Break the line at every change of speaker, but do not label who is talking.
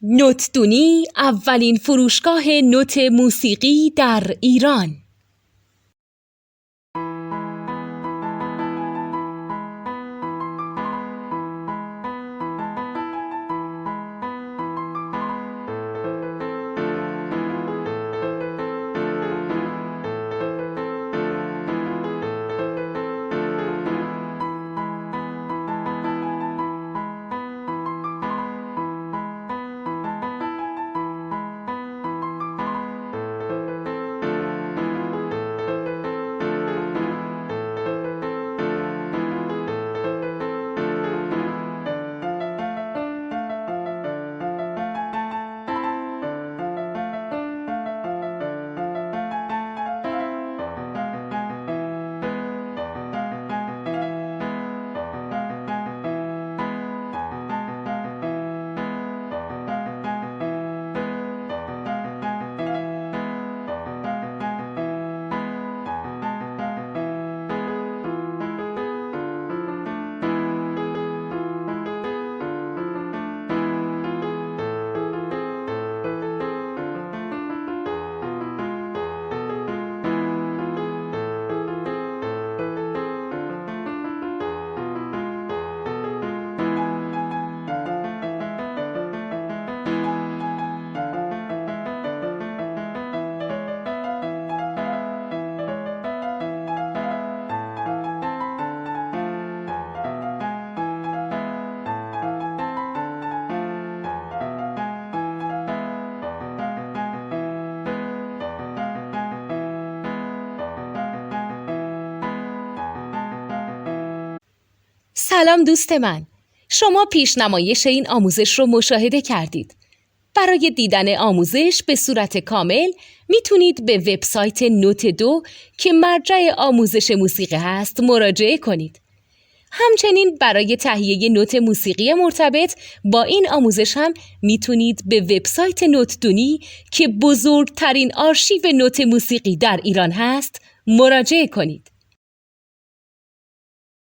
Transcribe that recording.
نوتدونی اولین فروشگاه نوت موسیقی در ایران. سلام دوست من، شما پیشنمایش این آموزش رو مشاهده کردید. برای دیدن آموزش به صورت کامل میتونید به وبسایت نوت2 که مرجع آموزش موسیقی هست مراجعه کنید. همچنین برای تهیه نوت موسیقی مرتبط با این آموزش هم میتونید به وبسایت نوتدونی که بزرگترین آرشیو نوت موسیقی در ایران هست مراجعه کنید.